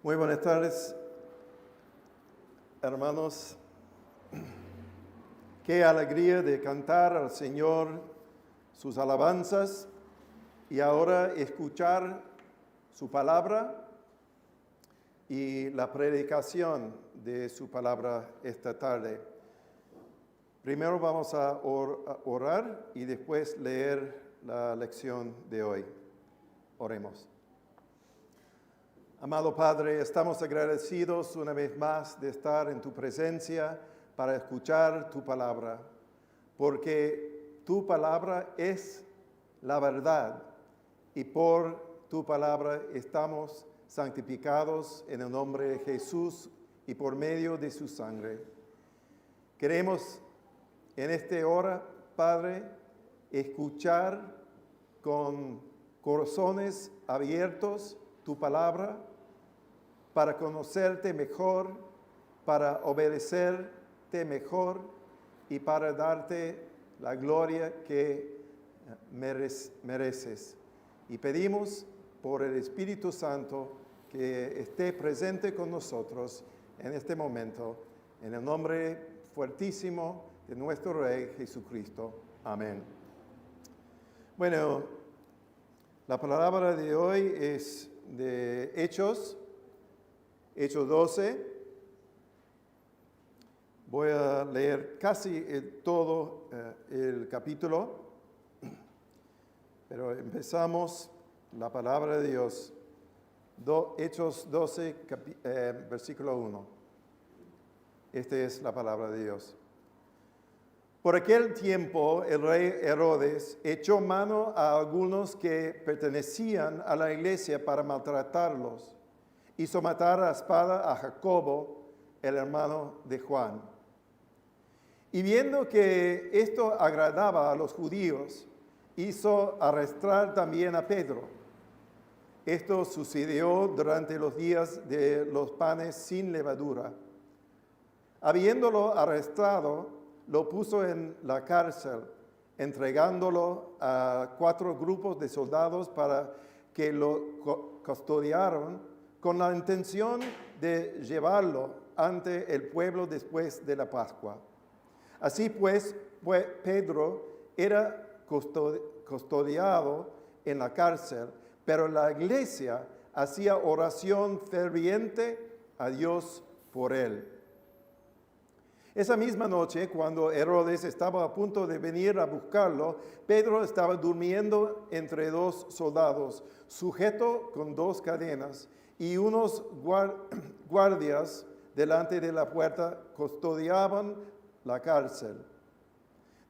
Muy buenas tardes, hermanos. Qué alegría de cantar al Señor sus alabanzas y ahora escuchar su palabra y la predicación de su palabra esta tarde. Primero vamos a orar y después leer la lección de hoy. Oremos. Amado Padre, estamos agradecidos una vez más de estar en tu presencia para escuchar tu palabra, porque tu palabra es la verdad y por tu palabra estamos santificados en el nombre de Jesús y por medio de su sangre. Queremos en esta hora, Padre, escuchar con corazones abiertos tu palabra, para conocerte mejor, para obedecerte mejor y para darte la gloria que mereces. Y pedimos por el Espíritu Santo que esté presente con nosotros en este momento, en el nombre fuertísimo de nuestro Rey Jesucristo. Amén. Bueno, la palabra de hoy es de Hechos 12. Voy a leer casi todo el capítulo, pero empezamos la palabra de Dios. Hechos 12, versículo 1. Esta es la palabra de Dios. Por aquel tiempo el rey Herodes echó mano a algunos que pertenecían a la iglesia para maltratarlos. Hizo matar a espada a Jacobo, el hermano de Juan. Y viendo que esto agradaba a los judíos, hizo arrestar también a Pedro. Esto sucedió durante los días de los panes sin levadura. Habiéndolo arrestado, lo puso en la cárcel, entregándolo a 4 grupos de soldados para que lo custodiaran, con la intención de llevarlo ante el pueblo después de la Pascua. Así pues, Pedro era custodiado en la cárcel, pero la iglesia hacía oración ferviente a Dios por él. Esa misma noche, cuando Herodes estaba a punto de venir a buscarlo, Pedro estaba durmiendo entre 2 soldados, sujeto con 2 cadenas, y unos guardias delante de la puerta custodiaban la cárcel.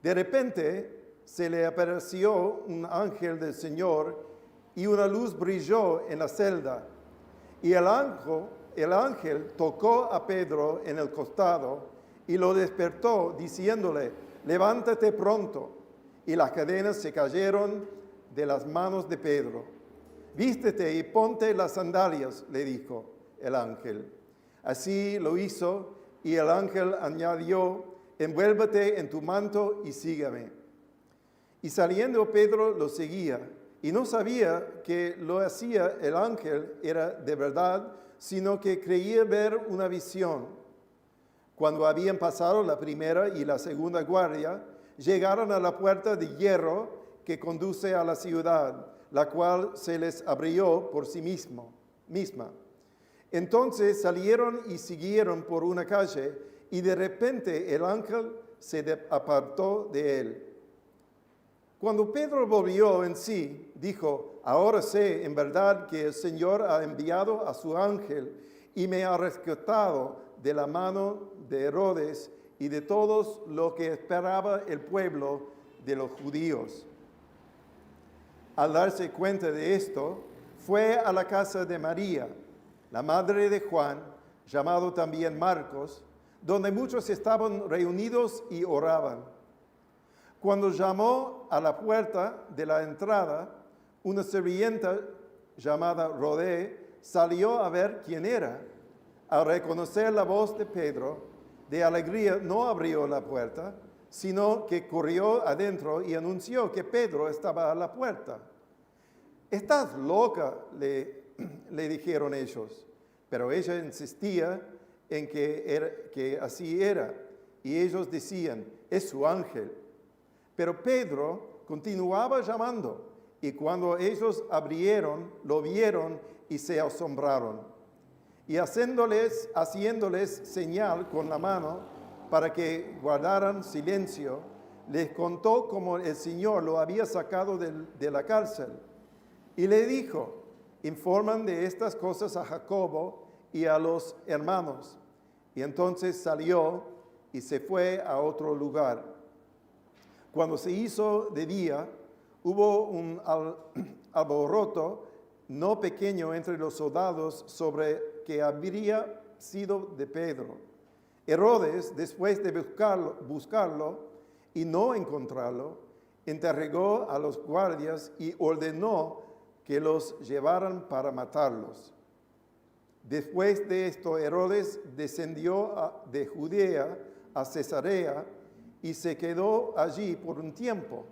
De repente se le apareció un ángel del Señor y una luz brilló en la celda. Y el ángel tocó a Pedro en el costado y lo despertó diciéndole: levántate pronto. Y las cadenas se cayeron de las manos de Pedro. Vístete y ponte las sandalias, le dijo el ángel. Así lo hizo, y el ángel añadió: envuélvete en tu manto y sígame. Y saliendo Pedro lo seguía, y no sabía que lo hacía el ángel era de verdad, sino que creía ver una visión. Cuando habían pasado la primera y la segunda guardia, llegaron a la puerta de hierro que conduce a la ciudad, la cual se les abrió por sí misma. Entonces salieron y siguieron por una calle, y de repente el ángel se apartó de él. Cuando Pedro volvió en sí, dijo: ahora sé en verdad que el Señor ha enviado a su ángel y me ha rescatado de la mano de Herodes y de todos lo que esperaba el pueblo de los judíos. Al darse cuenta de esto, fue a la casa de María, la madre de Juan, llamado también Marcos, donde muchos estaban reunidos y oraban. Cuando llamó a la puerta de la entrada, una sirvienta llamada Rodé salió a ver quién era. Al reconocer la voz de Pedro, de alegría no abrió la puerta, sino que corrió adentro y anunció que Pedro estaba a la puerta. «¿Estás loca?», le dijeron ellos. Pero ella insistía en que así era, y ellos decían, es su ángel. Pero Pedro continuaba llamando, y cuando ellos abrieron, lo vieron y se asombraron. Y haciéndoles señal con la mano para que guardaran silencio, les contó cómo el Señor lo había sacado de la cárcel. Y le dijo, informan de estas cosas a Jacobo y a los hermanos. Y entonces salió y se fue a otro lugar. Cuando se hizo de día, hubo un alboroto no pequeño entre los soldados sobre que habría sido de Pedro. Herodes, después de buscarlo y no encontrarlo, interrogó a los guardias y ordenó que los llevaran para matarlos. Después de esto, Herodes descendió de Judea a Cesarea y se quedó allí por un tiempo.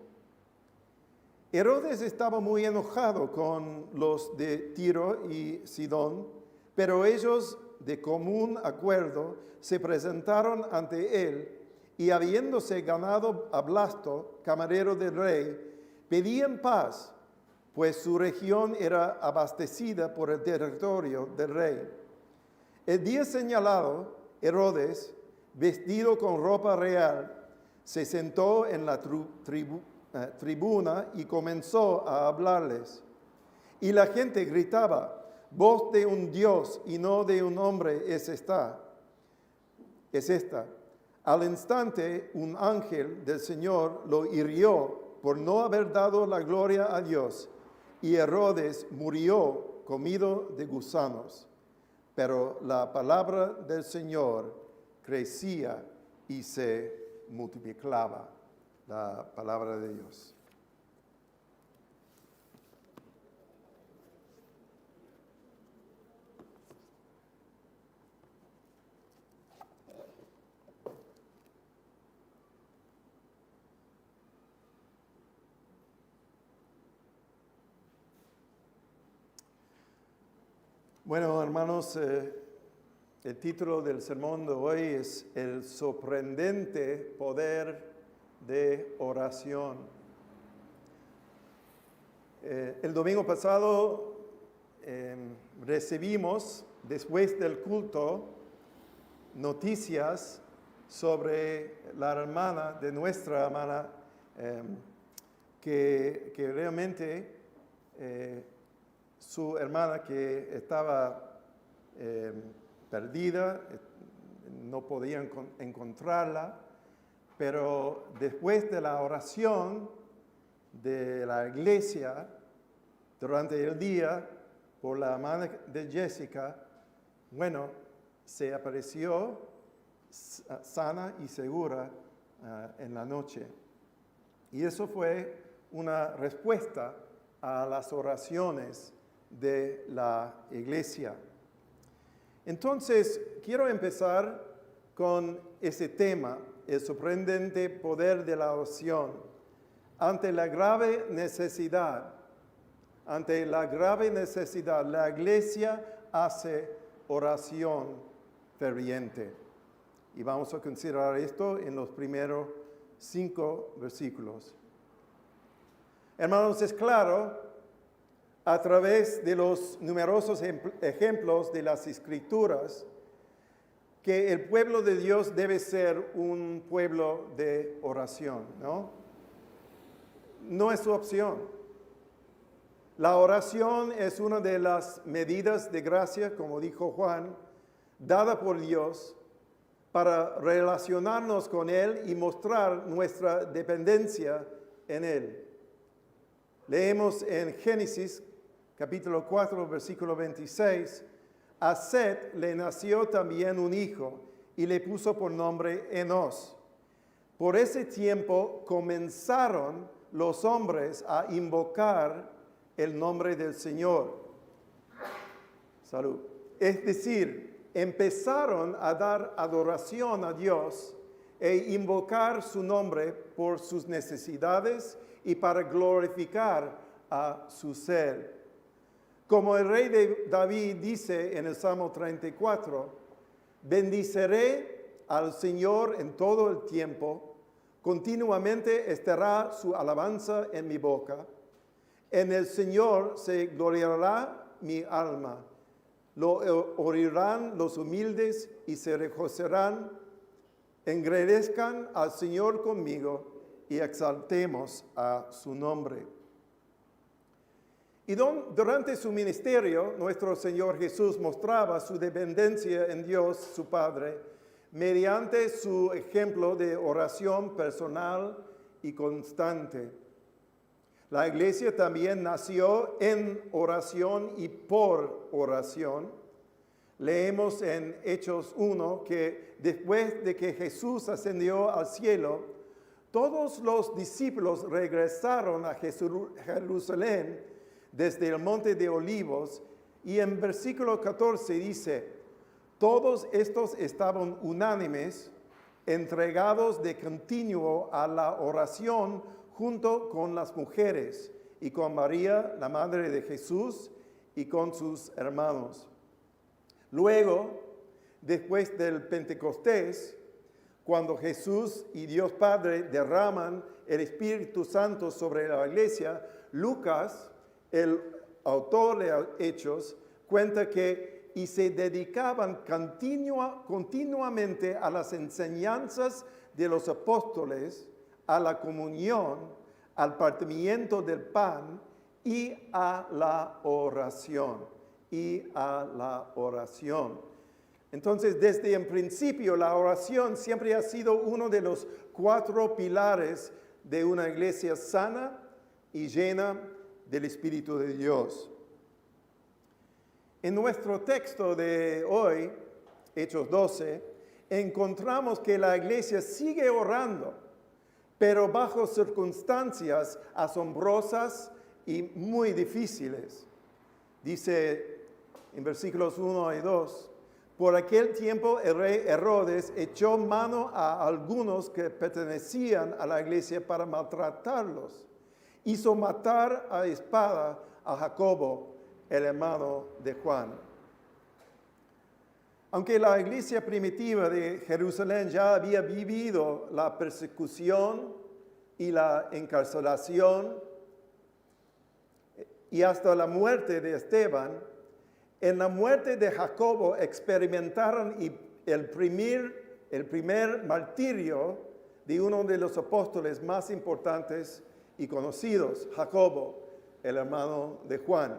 Herodes estaba muy enojado con los de Tiro y Sidón, pero ellos, de común acuerdo, se presentaron ante él y, habiéndose ganado a Blasto, camarero del rey, pedían paz, pues su región era abastecida por el territorio del rey. El día señalado, Herodes, vestido con ropa real, se sentó en la tribuna y comenzó a hablarles. Y la gente gritaba, voz de un Dios y no de un hombre es esta. Al instante, un ángel del Señor lo hirió por no haber dado la gloria a Dios, y Herodes murió comido de gusanos. Pero la palabra del Señor crecía y se multiplicaba. La palabra de Dios. Bueno, hermanos, el título del sermón de hoy es El sorprendente poder de oración. El domingo pasado recibimos, después del culto, noticias sobre la hermana de nuestra hermana que realmente su hermana que estaba perdida, no podían encontrarla, pero después de la oración de la iglesia durante el día por la hermana de Jessica, bueno, se apareció sana y segura en la noche. Y eso fue una respuesta a las oraciones de la iglesia. Entonces, quiero empezar con ese tema, el sorprendente poder de la oración. Ante la grave necesidad, la iglesia hace oración ferviente. Y vamos a considerar esto en los primeros 5 versículos. Hermanos, es claro, a través de los numerosos ejemplos de las Escrituras, que el pueblo de Dios debe ser un pueblo de oración, ¿no? No es su opción. La oración es una de las medidas de gracia, como dijo Juan, dada por Dios para relacionarnos con Él y mostrar nuestra dependencia en Él. Leemos en Génesis capítulo 4, versículo 26, a Set le nació también un hijo y le puso por nombre Enos. Por ese tiempo comenzaron los hombres a invocar el nombre del Señor. Salud. Es decir, empezaron a dar adoración a Dios e invocar su nombre por sus necesidades y para glorificar a su ser. Como el rey de David dice en el Salmo 34, bendiciré al Señor en todo el tiempo, continuamente estará su alabanza en mi boca. En el Señor se gloriará mi alma. Lo oirán los humildes y se regocijarán. Engrandezcan al Señor conmigo y exaltemos a su nombre. Y durante su ministerio, nuestro Señor Jesús mostraba su dependencia en Dios, su Padre, mediante su ejemplo de oración personal y constante. La iglesia también nació en oración y por oración. Leemos en Hechos 1 que después de que Jesús ascendió al cielo, todos los discípulos regresaron a Jerusalén desde el monte de Olivos, y en versículo 14 dice, todos estos estaban unánimes, entregados de continuo a la oración junto con las mujeres y con María, la madre de Jesús, y con sus hermanos. Luego, después del Pentecostés, cuando Jesús y Dios Padre derraman el Espíritu Santo sobre la iglesia, Lucas, el autor de Hechos, cuenta que y se dedicaban continuamente a las enseñanzas de los apóstoles, a la comunión, al partimiento del pan y a la oración. Entonces, desde el principio, la oración siempre ha sido uno de los 4 pilares de una iglesia sana y llena del Espíritu de Dios. En nuestro texto de hoy, Hechos 12, encontramos que la iglesia sigue orando, pero bajo circunstancias asombrosas y muy difíciles. Dice en versículos 1 y 2, por aquel tiempo el rey Herodes echó mano a algunos que pertenecían a la iglesia para maltratarlos. Hizo matar a espada a Jacobo, el hermano de Juan. Aunque la iglesia primitiva de Jerusalén ya había vivido la persecución y la encarcelación y hasta la muerte de Esteban, en la muerte de Jacobo experimentaron el primer martirio de uno de los apóstoles más importantes y conocidos, Jacobo, el hermano de Juan,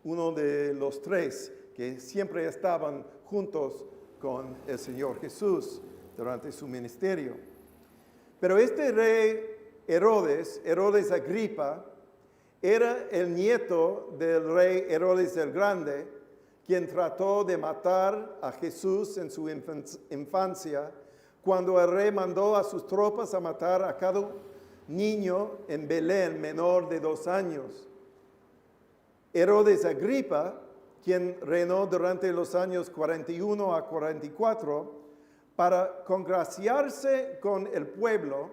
uno de los 3 que siempre estaban juntos con el Señor Jesús durante su ministerio. Pero este rey Herodes Agripa, era el nieto del rey Herodes el Grande, quien trató de matar a Jesús en su infancia, cuando el rey mandó a sus tropas a matar a cada niño en Belén menor de 2 años. Herodes Agripa, quien reinó durante los años 41 a 44, para congraciarse con el pueblo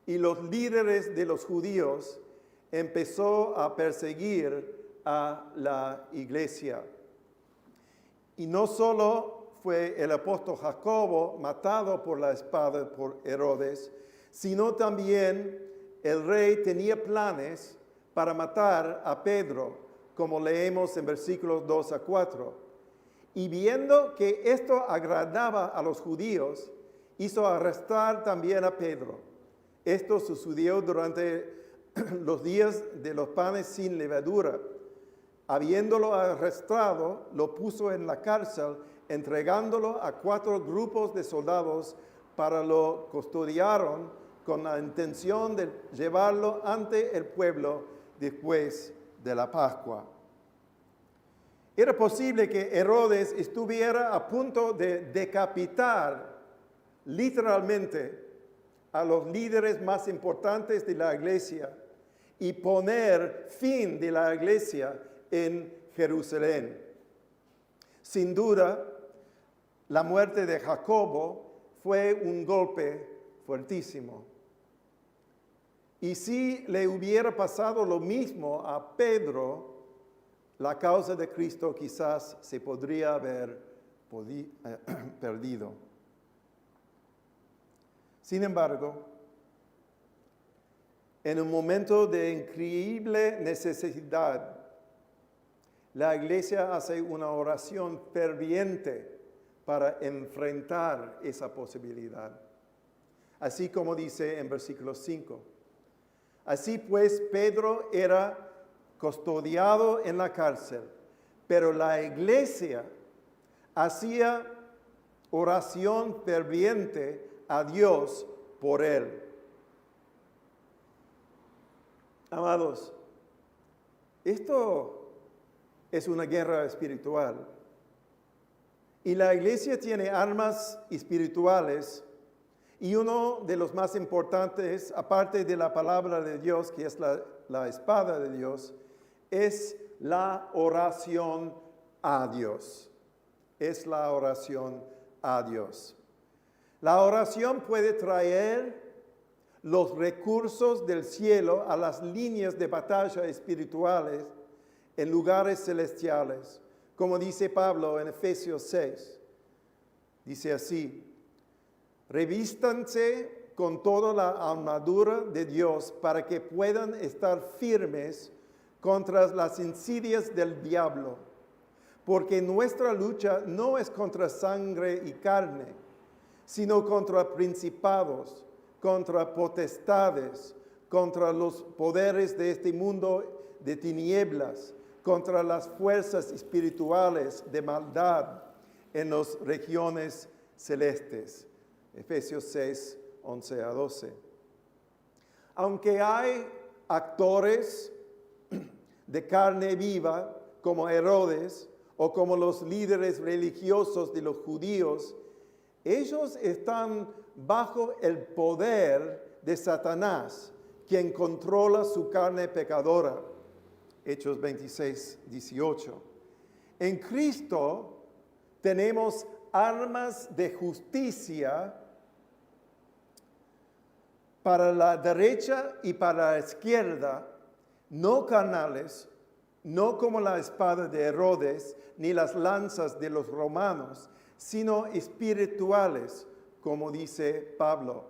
y los líderes de los judíos, empezó a perseguir a la iglesia. Y no solo fue el apóstol Jacobo matado por la espada por Herodes, sino también el rey tenía planes para matar a Pedro, como leemos en versículos 2 a 4. Y viendo que esto agradaba a los judíos, hizo arrestar también a Pedro. Esto sucedió durante los días de los panes sin levadura. Habiéndolo arrestado, lo puso en la cárcel, entregándolo a 4 grupos de soldados para lo custodiaron con la intención de llevarlo ante el pueblo después de la Pascua. Era posible que Herodes estuviera a punto de decapitar literalmente a los líderes más importantes de la iglesia y poner fin de la iglesia en Jerusalén. Sin duda, la muerte de Jacobo fue un golpe fuertísimo. Y si le hubiera pasado lo mismo a Pedro, la causa de Cristo quizás se podría haber perdido. Sin embargo, en un momento de increíble necesidad, la iglesia hace una oración ferviente para enfrentar esa posibilidad. Así como dice en versículo 5. Así pues, Pedro era custodiado en la cárcel, pero la iglesia hacía oración ferviente a Dios por él. Amados, esto es una guerra espiritual. Y la iglesia tiene armas espirituales y uno de los más importantes, aparte de la palabra de Dios, que es la espada de Dios, es la oración a Dios. Es la oración a Dios. La oración puede traer los recursos del cielo a las líneas de batalla espirituales en lugares celestiales, como dice Pablo en Efesios 6. Dice así: revístanse con toda la armadura de Dios para que puedan estar firmes contra las insidias del diablo, porque nuestra lucha no es contra sangre y carne, sino contra principados, contra potestades, contra los poderes de este mundo de tinieblas, contra las fuerzas espirituales de maldad en las regiones celestes. Efesios 6, 11 a 12. Aunque hay actores de carne viva como Herodes o como los líderes religiosos de los judíos, ellos están bajo el poder de Satanás, quien controla su carne pecadora. Hechos 26, 18. En Cristo tenemos armas de justicia para la derecha y para la izquierda, no carnales, no como la espada de Herodes, ni las lanzas de los romanos, sino espirituales, como dice Pablo.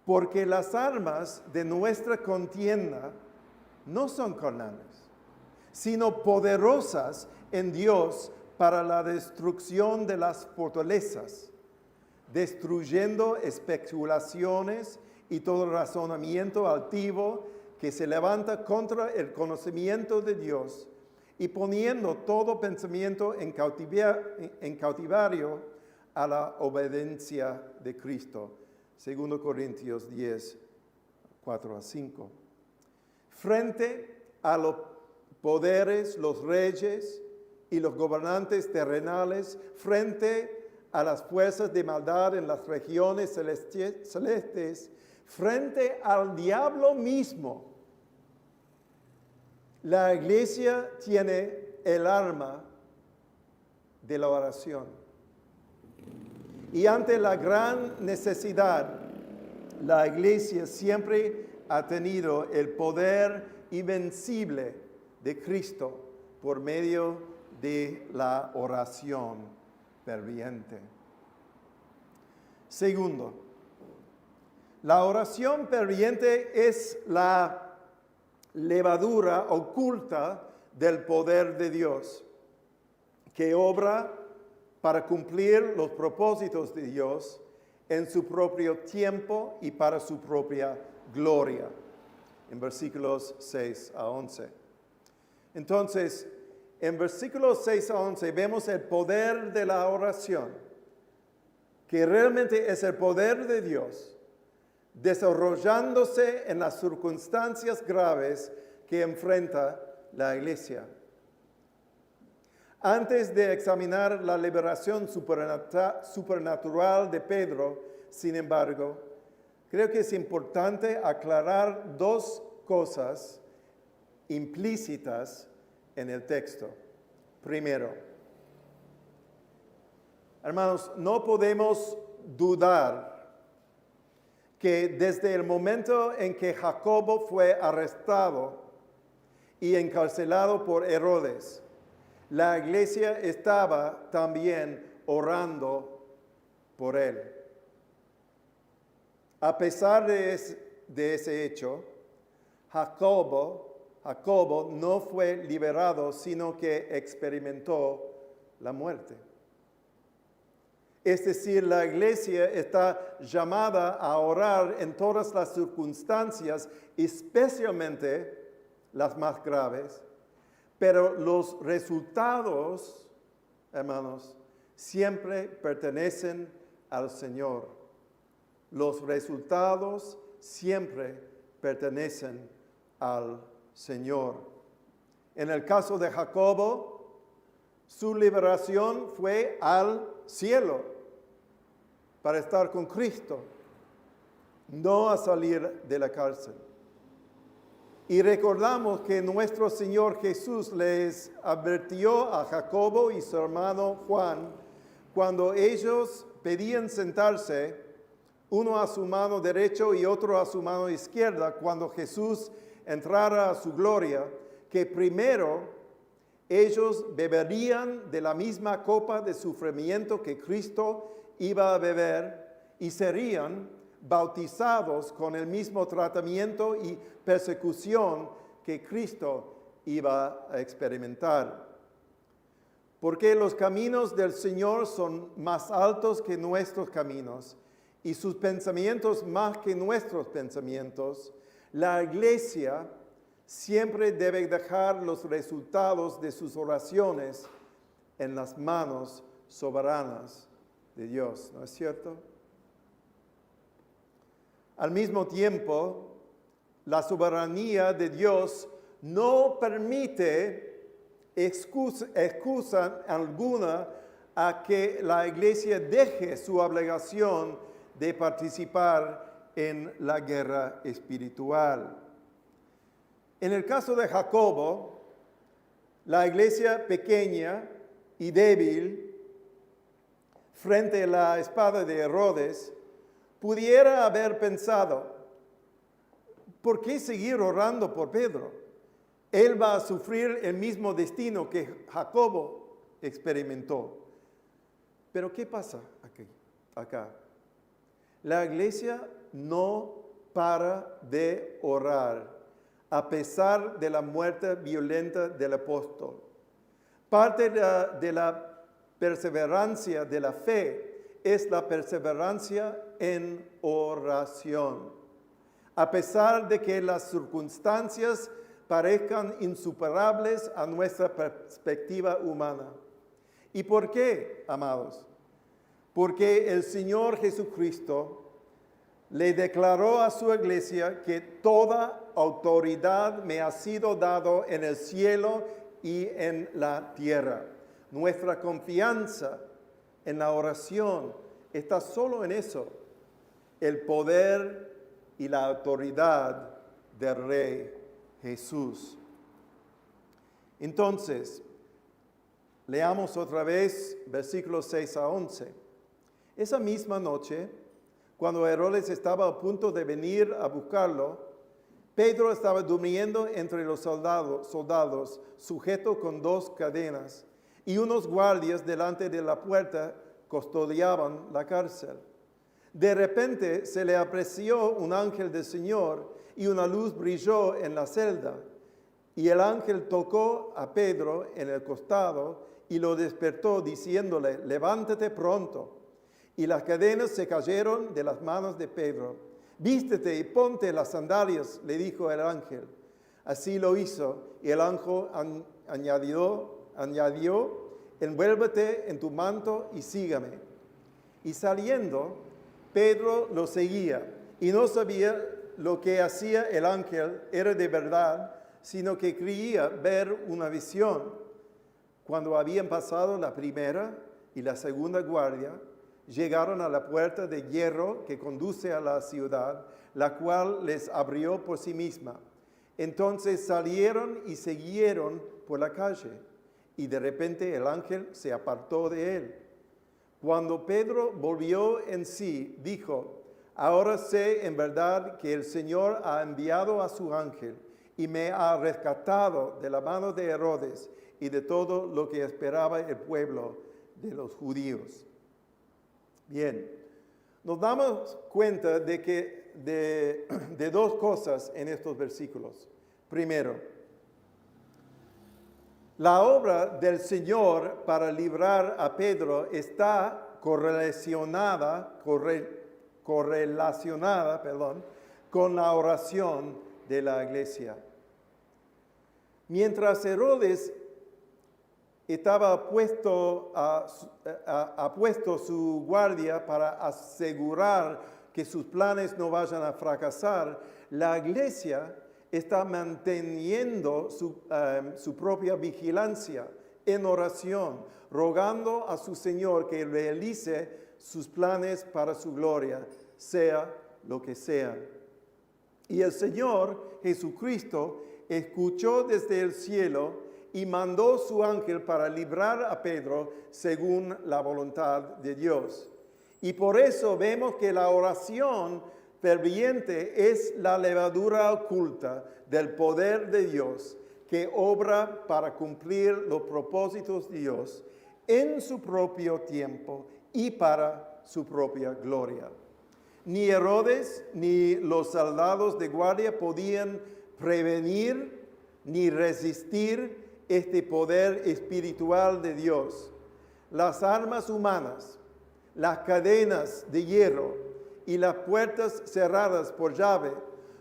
Porque las armas de nuestra contienda no son carnales, sino poderosas en Dios para la destrucción de las fortalezas, destruyendo especulaciones y todo razonamiento altivo que se levanta contra el conocimiento de Dios, y poniendo todo pensamiento en cautiverio a la obediencia de Cristo. 2 Corintios 10, 4 a 5. Frente a los poderes, los reyes y los gobernantes terrenales, frente a las fuerzas de maldad en las regiones celestes, frente al diablo mismo, la iglesia tiene el arma de la oración. Y ante la gran necesidad, la iglesia siempre ha tenido el poder invencible de Cristo por medio de la oración ferviente. Segundo, la oración ferviente es la levadura oculta del poder de Dios, que obra para cumplir los propósitos de Dios en su propio tiempo y para su propia gloria. En versículos 6 a 11. Entonces, en versículos 6 a 11 vemos el poder de la oración, que realmente es el poder de Dios, desarrollándose en las circunstancias graves que enfrenta la iglesia. Antes de examinar la liberación supernatural de Pedro, sin embargo, creo que es importante aclarar dos cosas implícitas en el texto. Primero, hermanos, no podemos dudar que desde el momento en que Jacobo fue arrestado y encarcelado por Herodes. La iglesia estaba también orando por él. A pesar de ese hecho, Jacobo no fue liberado, sino que experimentó la muerte. Es decir, la iglesia está llamada a orar en todas las circunstancias, especialmente las más graves, pero los resultados, hermanos, siempre pertenecen al Señor. Los resultados siempre pertenecen al Señor. En el caso de Jacobo, su liberación fue al cielo para estar con Cristo, no a salir de la cárcel. Y recordamos que nuestro Señor Jesús les advirtió a Jacobo y su hermano Juan cuando ellos pedían sentarse, uno a su mano derecha y otro a su mano izquierda, cuando Jesús entrara a su gloria, que primero ellos beberían de la misma copa de sufrimiento que Cristo iba a beber y serían bautizados con el mismo tratamiento y persecución que Cristo iba a experimentar. Porque los caminos del Señor son más altos que nuestros caminos y sus pensamientos más que nuestros pensamientos, la iglesia siempre debe dejar los resultados de sus oraciones en las manos soberanas de Dios, ¿no es cierto? Al mismo tiempo, la soberanía de Dios no permite excusa alguna a que la iglesia deje su obligación de participar en la guerra espiritual. En el caso de Jacobo, la iglesia pequeña y débil frente a la espada de Herodes pudiera haber pensado, ¿por qué seguir orando por Pedro? Él va a sufrir el mismo destino que Jacobo experimentó. Pero ¿qué pasa acá? La iglesia no para de orar a pesar de la muerte violenta del apóstol. Parte de la perseverancia de la fe es la perseverancia en oración. A pesar de que las circunstancias parezcan insuperables a nuestra perspectiva humana. ¿Y por qué, amados? Porque el Señor Jesucristo le declaró a su iglesia que toda autoridad me ha sido dado en el cielo y en la tierra. Nuestra confianza en la oración está solo en eso, el poder y la autoridad del Rey Jesús. Entonces, leamos otra vez versículos 6 a 11. Esa misma noche, cuando Herodes estaba a punto de venir a buscarlo, Pedro estaba durmiendo entre los soldados, sujeto con 2 cadenas, y unos guardias delante de la puerta custodiaban la cárcel. De repente se le apareció un ángel del Señor y una luz brilló en la celda. Y el ángel tocó a Pedro en el costado y lo despertó diciéndole, levántate pronto. Y las cadenas se cayeron de las manos de Pedro. Vístete y ponte las sandalias, le dijo el ángel. Así lo hizo y el ángel añadió, envuélvete en tu manto y sígame. Y saliendo, Pedro lo seguía y no sabía lo que hacía el ángel era de verdad, sino que creía ver una visión. Cuando habían pasado la primera y la segunda guardia, llegaron a la puerta de hierro que conduce a la ciudad, la cual les abrió por sí misma. Entonces salieron y siguieron por la calle, y de repente el ángel se apartó de él. Cuando Pedro volvió en sí, dijo, ahora sé en verdad que el Señor ha enviado a su ángel y me ha rescatado de la mano de Herodes y de todo lo que esperaba el pueblo de los judíos. Bien, nos damos cuenta de dos cosas en estos versículos. Primero, la obra del Señor para librar a Pedro está correlacionada con la oración de la iglesia. Mientras Herodes ha puesto su guardia para asegurar que sus planes no vayan a fracasar, la iglesia está manteniendo su propia vigilancia en oración, rogando a su Señor que realice sus planes para su gloria, sea lo que sea. Y el Señor Jesucristo escuchó desde el cielo y mandó su ángel para librar a Pedro según la voluntad de Dios. Y por eso vemos que la oración ferviente es la levadura oculta del poder de Dios que obra para cumplir los propósitos de Dios en su propio tiempo y para su propia gloria. Ni Herodes ni los soldados de guardia podían prevenir ni resistir este poder espiritual de Dios. Las armas humanas, las cadenas de hierro y las puertas cerradas por llave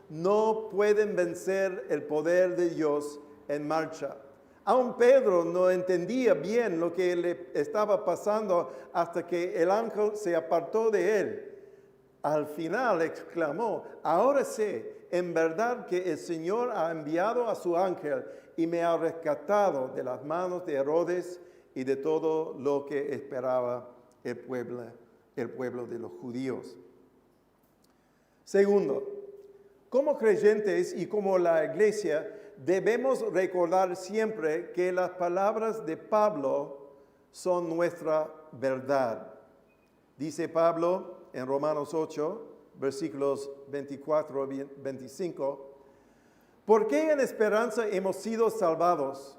no pueden vencer el poder de Dios en marcha. Aun Pedro no entendía bien lo que le estaba pasando hasta que el ángel se apartó de él. Al final exclamó: ahora sé en verdad que el Señor ha enviado a su ángel y me ha rescatado de las manos de Herodes y de todo lo que esperaba el pueblo de los judíos. Segundo, como creyentes y como la iglesia, debemos recordar siempre que las palabras de Pablo son nuestra verdad. Dice Pablo en Romanos 8, versículos 24 y 25, ¿por qué en esperanza hemos sido salvados?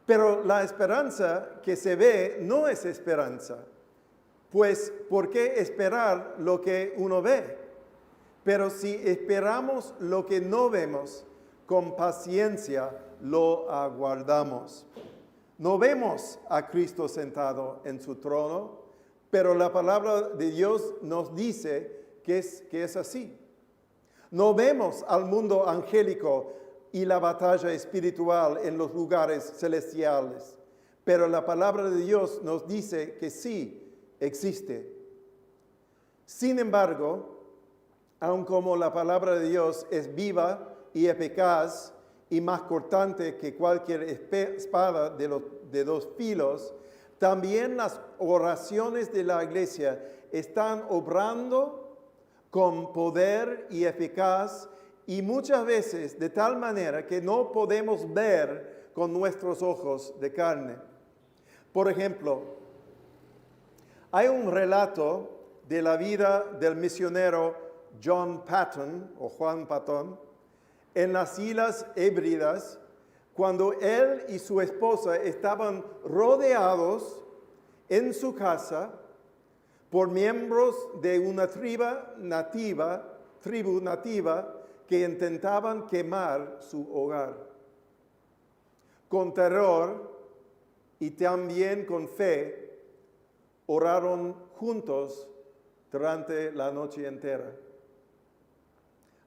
Pero la esperanza que se ve no es esperanza. Pues, ¿por qué esperar lo que uno ve? Pero si esperamos lo que no vemos, con paciencia lo aguardamos. No vemos a Cristo sentado en su trono, pero la palabra de Dios nos dice que es así. No vemos al mundo angélico y la batalla espiritual en los lugares celestiales, pero la palabra de Dios nos dice que sí existe. Sin embargo, aun como la palabra de Dios es viva y eficaz y más cortante que cualquier espada de dos filos, también las oraciones de la iglesia están obrando con poder y eficaz y muchas veces de tal manera que no podemos ver con nuestros ojos de carne. Por ejemplo, hay un relato de la vida del misionero John Patton o Juan Patton en las Islas Hébridas, cuando él y su esposa estaban rodeados en su casa por miembros de una tribu nativa que intentaban quemar su hogar. Con terror y también con fe, oraron juntos durante la noche entera.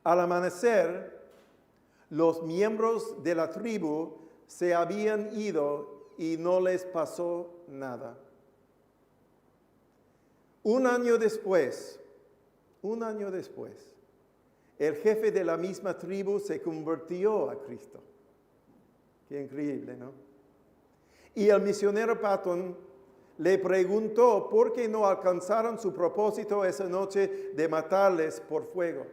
Al amanecer, los miembros de la tribu se habían ido y no les pasó nada. Un año después, el jefe de la misma tribu se convirtió a Cristo. Qué increíble, ¿no? Y el misionero Patton le preguntó por qué no alcanzaron su propósito esa noche de matarles por fuego.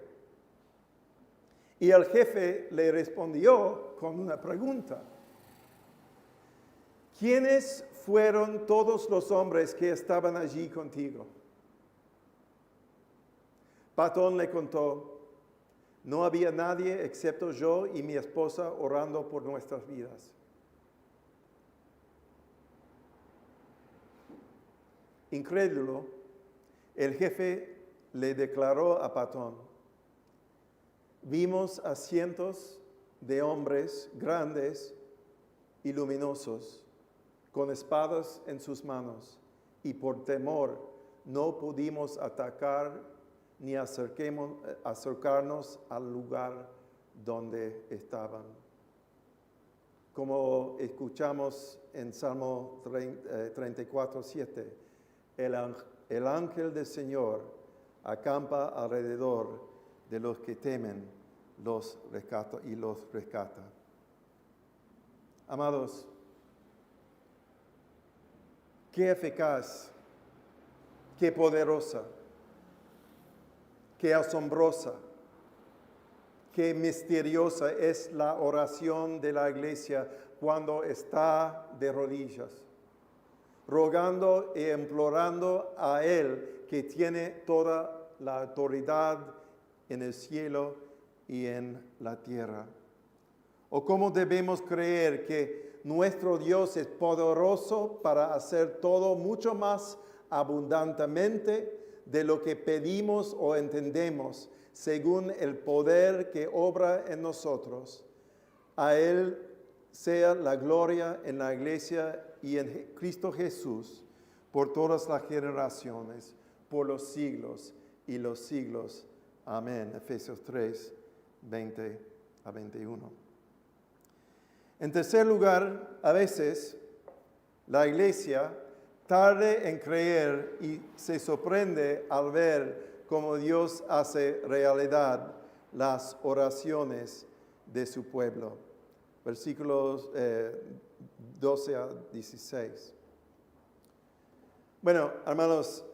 Y el jefe le respondió con una pregunta. ¿Quiénes fueron todos los hombres que estaban allí contigo? Patton le contó, No había nadie excepto yo y mi esposa orando por nuestras vidas. Incrédulo, el jefe le declaró a Patón: vimos a cientos de hombres grandes y luminosos, con espadas en sus manos, y por temor no pudimos atacar ni acercarnos al lugar donde estaban. Como escuchamos en Salmo 34:7, el ángel del Señor acampa alrededor de los que temen, los rescata y los rescata. Amados, qué eficaz, qué poderosa, qué asombrosa, qué misteriosa es la oración de la iglesia cuando está de rodillas, rogando e implorando a Él que tiene toda la autoridad en el cielo y en la tierra. O cómo debemos creer que nuestro Dios es poderoso para hacer todo mucho más abundantemente de lo que pedimos o entendemos, según el poder que obra en nosotros. A Él sea la gloria en la iglesia y en Cristo Jesús, por todas las generaciones, por los siglos y los siglos. Amén. Efesios 3, 20 a 21. En tercer lugar, a veces la iglesia tarde en creer y se sorprende al ver cómo Dios hace realidad las oraciones de su pueblo. Versículos 12 a 16. Bueno, hermanos,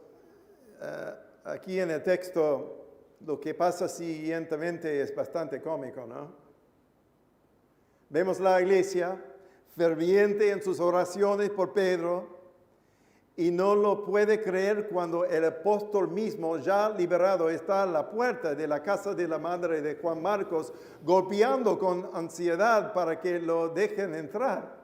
aquí en el texto lo que pasa siguientemente es bastante cómico, ¿no? Vemos la iglesia ferviente en sus oraciones por Pedro y no lo puede creer cuando el apóstol mismo, ya liberado, está a la puerta de la casa de la madre de Juan Marcos, golpeando con ansiedad para que lo dejen entrar.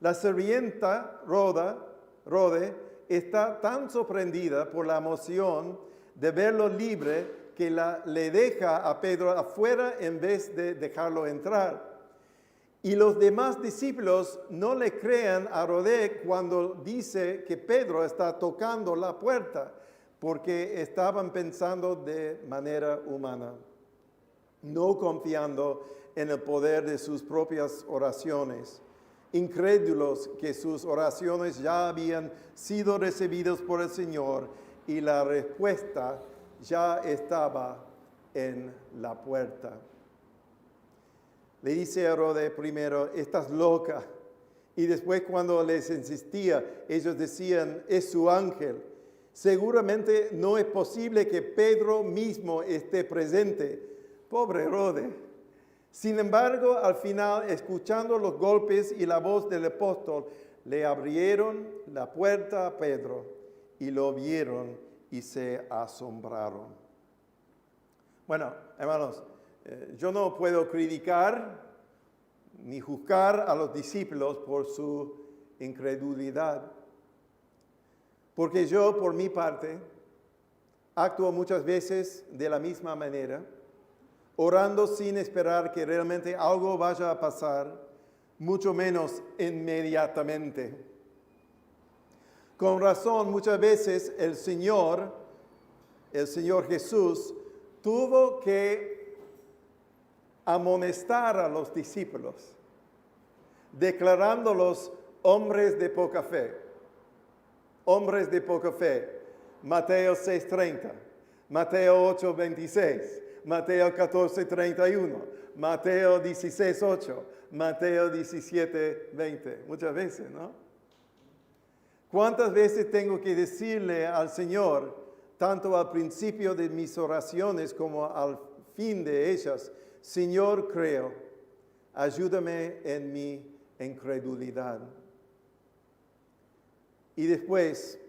La sirvienta Rode está tan sorprendida por la emoción de verlo libre que le deja a Pedro afuera en vez de dejarlo entrar. Y los demás discípulos no le crean a Rode cuando dice que Pedro está tocando la puerta, porque estaban pensando de manera humana, no confiando en el poder de sus propias oraciones, incrédulos que sus oraciones ya habían sido recibidas por el Señor y la respuesta ya estaba en la puerta. Le dice a Rode primero: estás loca. Y después, cuando les insistía, ellos decían: es su ángel. Seguramente no es posible que Pedro mismo esté presente. Pobre Rode. Sin embargo, al final, escuchando los golpes y la voz del apóstol, le abrieron la puerta a Pedro y lo vieron y se asombraron. Bueno, hermanos, yo no puedo criticar ni juzgar a los discípulos por su incredulidad, porque yo, por mi parte, actúo muchas veces de la misma manera, orando sin esperar que realmente algo vaya a pasar, mucho menos inmediatamente. Con razón, muchas veces el Señor Jesús, tuvo que amonestar a los discípulos, declarándolos hombres de poca fe. Hombres de poca fe. Mateo 6:30, Mateo 8:26, Mateo 14:31, Mateo 16:8, Mateo 17:20. Muchas veces, ¿no? ¿Cuántas veces tengo que decirle al Señor, tanto al principio de mis oraciones como al fin de ellas: Señor, creo, ayúdame en mi incredulidad? Y después,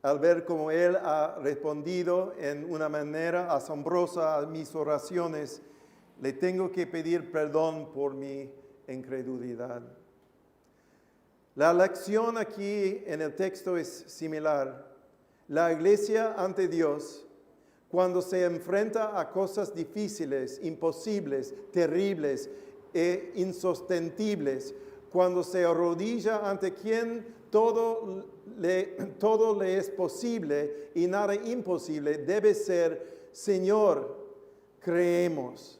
al ver cómo Él ha respondido en una manera asombrosa a mis oraciones, le tengo que pedir perdón por mi incredulidad. La lección aquí en el texto es similar. La iglesia ante Dios, cuando se enfrenta a cosas difíciles, imposibles, terribles e insostenibles, cuando se arrodilla ante quien todo le es posible y nada imposible, debe ser: Señor, creemos,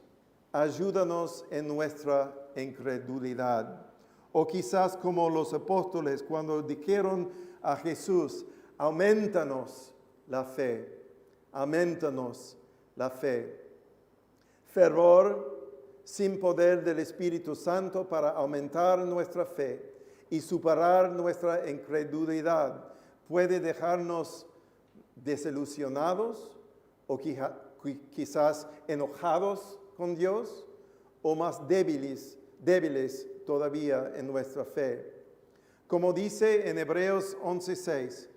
ayúdanos en nuestra incredulidad. O quizás como los apóstoles cuando dijeron a Jesús: aumentanos la fe, aumentanos la fe. Fervor sin poder del Espíritu Santo para aumentar nuestra fe y superar nuestra incredulidad puede dejarnos desilusionados o quizás enojados con Dios, o más débiles todavía en nuestra fe. Como dice en Hebreos 11:6,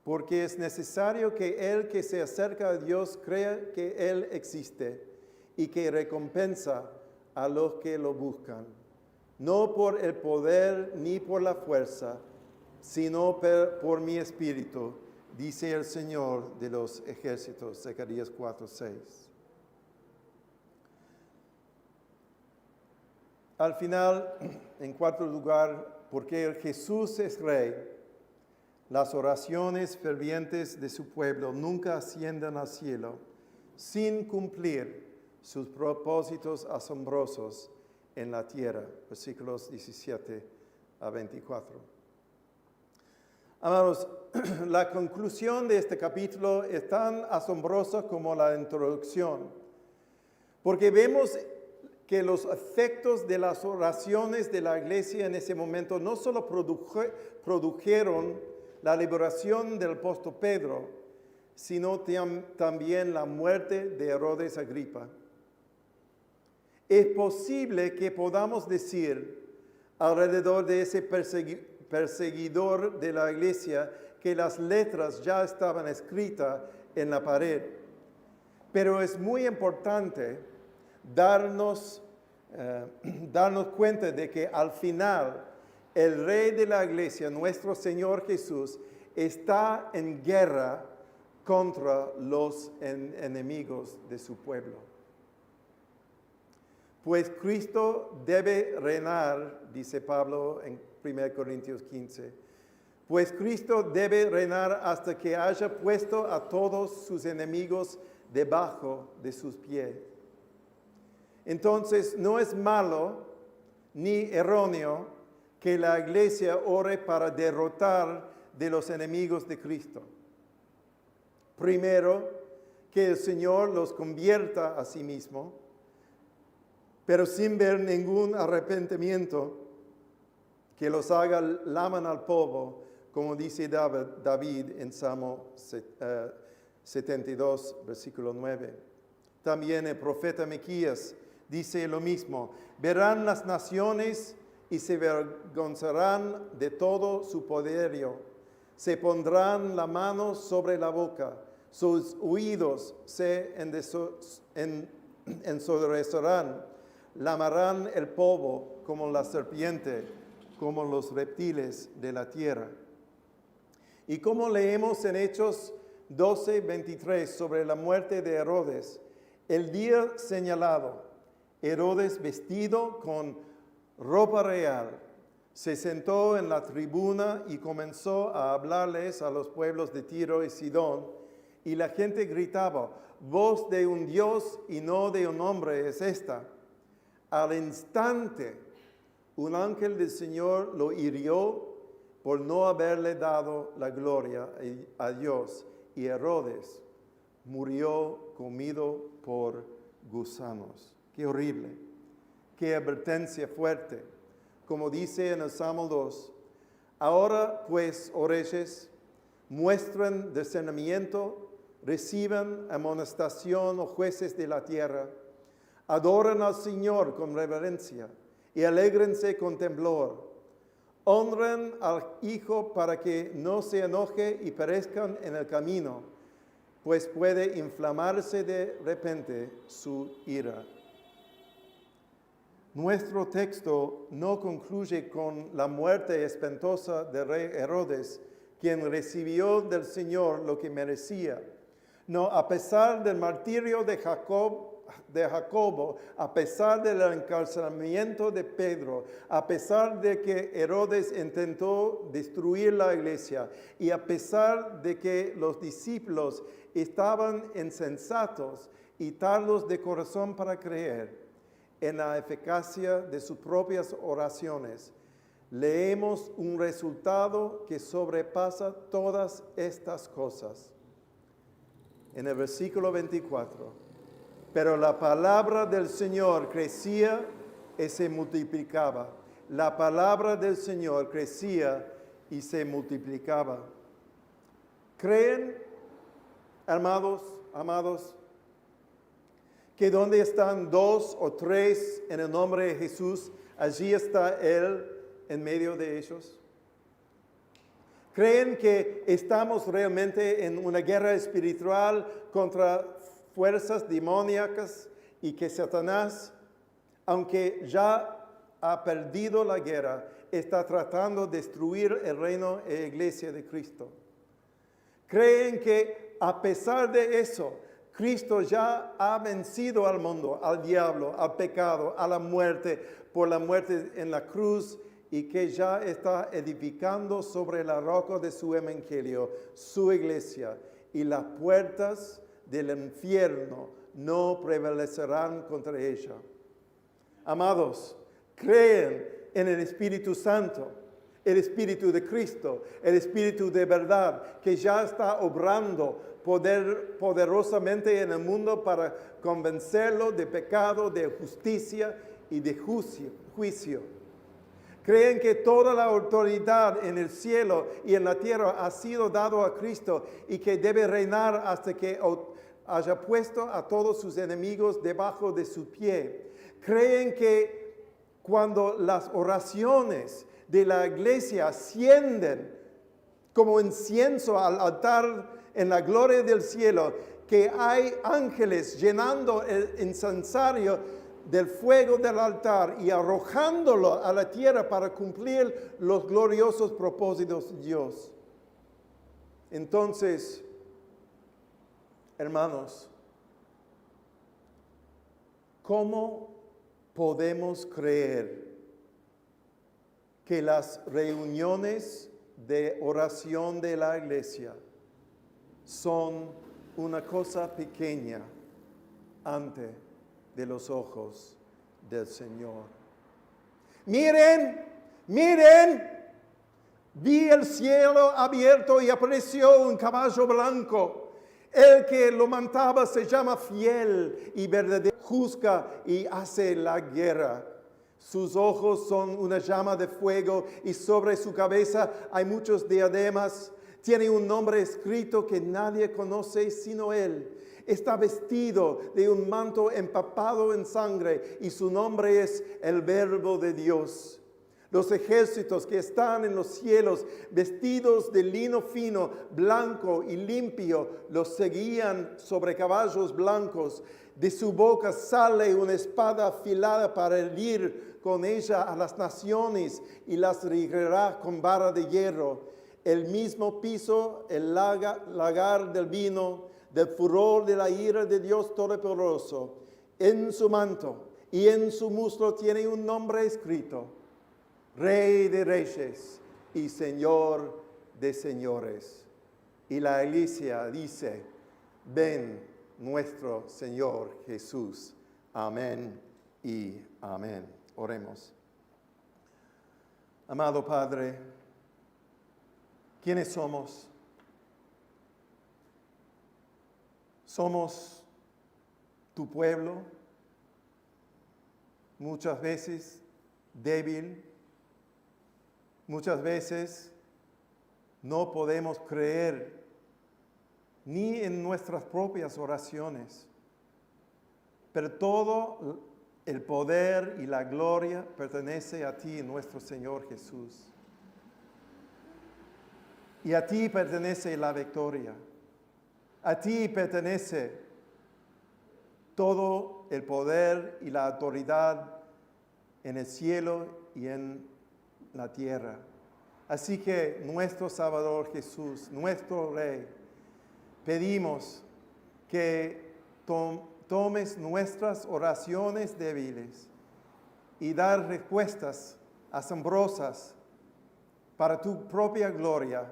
porque es necesario que el que se acerca a Dios crea que Él existe y que recompensa a los que lo buscan, no por el poder ni por la fuerza, sino por mi espíritu, dice el Señor de los ejércitos. Zacarías 4:6. Al final, en cuarto lugar, porque Jesús es Rey, las oraciones fervientes de su pueblo nunca ascienden al cielo sin cumplir sus propósitos asombrosos en la tierra. Versículos 17 a 24. Amados, la conclusión de este capítulo es tan asombrosa como la introducción, porque vemos que los efectos de las oraciones de la iglesia en ese momento no solo produjeron la liberación del apóstol Pedro, sino también la muerte de Herodes Agripa. Es posible que podamos decir alrededor de ese perseguidor de la iglesia que las letras ya estaban escritas en la pared, pero es muy importante darnos cuenta de que al final el Rey de la iglesia, nuestro Señor Jesús, está en guerra contra los enemigos de su pueblo. Pues Cristo debe reinar, dice Pablo en 1 Corintios 15, pues Cristo debe reinar hasta que haya puesto a todos sus enemigos debajo de sus pies. Entonces, no es malo ni erróneo que la iglesia ore para derrotar de los enemigos de Cristo. Primero, que el Señor los convierta a sí mismo, pero sin ver ningún arrepentimiento, que los haga laman al polvo, como dice David en Salmo 72, versículo 9. También el profeta Miquías dice lo mismo: verán las naciones y se avergonzarán de todo su poderío. Se pondrán la mano sobre la boca, sus oídos se ensombrecerán, lamarán el polvo como la serpiente, como los reptiles de la tierra. Y como leemos en Hechos 12:23 sobre la muerte de Herodes, el día señalado, Herodes, vestido con ropa real, se sentó en la tribuna y comenzó a hablarles a los pueblos de Tiro y Sidón, y la gente gritaba: voz de un Dios y no de un hombre es esta. Al instante, un ángel del Señor lo hirió por no haberle dado la gloria a Dios, y Herodes murió comido por gusanos. Qué horrible, qué advertencia fuerte. Como dice en el Salmo 2, ahora pues, oh reyes, muestren discernimiento, reciban amonestación, oh jueces de la tierra, adoren al Señor con reverencia y alégrense con temblor. Honren al Hijo para que no se enoje y perezcan en el camino, pues puede inflamarse de repente su ira. Nuestro texto no concluye con la muerte espantosa del rey Herodes, quien recibió del Señor lo que merecía. No, a pesar del martirio de Jacobo, a pesar del encarcelamiento de Pedro, a pesar de que Herodes intentó destruir la iglesia y a pesar de que los discípulos estaban insensatos y tardos de corazón para creer en la eficacia de sus propias oraciones, leemos un resultado que sobrepasa todas estas cosas. En el versículo 24, pero la palabra del Señor crecía y se multiplicaba. La palabra del Señor crecía y se multiplicaba. ¿Creen, amados, que donde están 2 o 3 en el nombre de Jesús, allí está Él en medio de ellos? ¿Creen que estamos realmente en una guerra espiritual contra fuerzas demoníacas y que Satanás, aunque ya ha perdido la guerra, está tratando de destruir el reino e iglesia de Cristo? ¿Creen que a pesar de eso, Cristo ya ha vencido al mundo, al diablo, al pecado, a la muerte, por la muerte en la cruz, y que ya está edificando sobre la roca de su evangelio, su iglesia, y las puertas del infierno no prevalecerán contra ella? Amados, creen en el Espíritu Santo, el Espíritu de Cristo, el Espíritu de verdad, que ya está obrando poderosamente en el mundo para convencerlo de pecado, de justicia y de juicio. Creen que toda la autoridad en el cielo y en la tierra ha sido dado a Cristo y que debe reinar hasta que haya puesto a todos sus enemigos debajo de su pie. Creen que cuando las oraciones de la iglesia ascienden como incienso al altar en la gloria del cielo, que hay ángeles llenando el incensario del fuego del altar y arrojándolo a la tierra para cumplir los gloriosos propósitos de Dios. Entonces, hermanos, ¿cómo podemos creer que las reuniones de oración de la iglesia son una cosa pequeña ante de los ojos del Señor? Miren, vi el cielo abierto y apareció un caballo blanco. El que lo montaba se llama Fiel y Verdadero, juzga y hace la guerra. Sus ojos son una llama de fuego y sobre su cabeza hay muchos diademas. Tiene un nombre escrito que nadie conoce sino Él. Está vestido de un manto empapado en sangre y su nombre es el Verbo de Dios. Los ejércitos que están en los cielos, vestidos de lino fino, blanco y limpio, los seguían sobre caballos blancos. De su boca sale una espada afilada para herir con ella a las naciones y las regirá con vara de hierro. El mismo piso, el lagar del vino, del furor de la ira de Dios Todopoderoso. En su manto y en su muslo tiene un nombre escrito: Rey de Reyes y Señor de Señores. Y la iglesia dice: ven nuestro Señor Jesús. Amén y amén. Oremos. Amado Padre, ¿quiénes somos? Somos tu pueblo, muchas veces débil, muchas veces no podemos creer ni en nuestras propias oraciones, pero todo el poder y la gloria pertenece a ti, nuestro Señor Jesús. Y a ti pertenece la victoria. A ti pertenece todo el poder y la autoridad en el cielo y en la tierra. Así que nuestro Salvador Jesús, nuestro Rey, pedimos que tomes nuestras oraciones débiles y dar respuestas asombrosas para tu propia gloria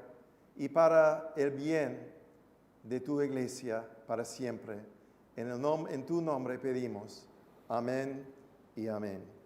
y para el bien de tu iglesia para siempre. En tu nombre pedimos. Amén y amén.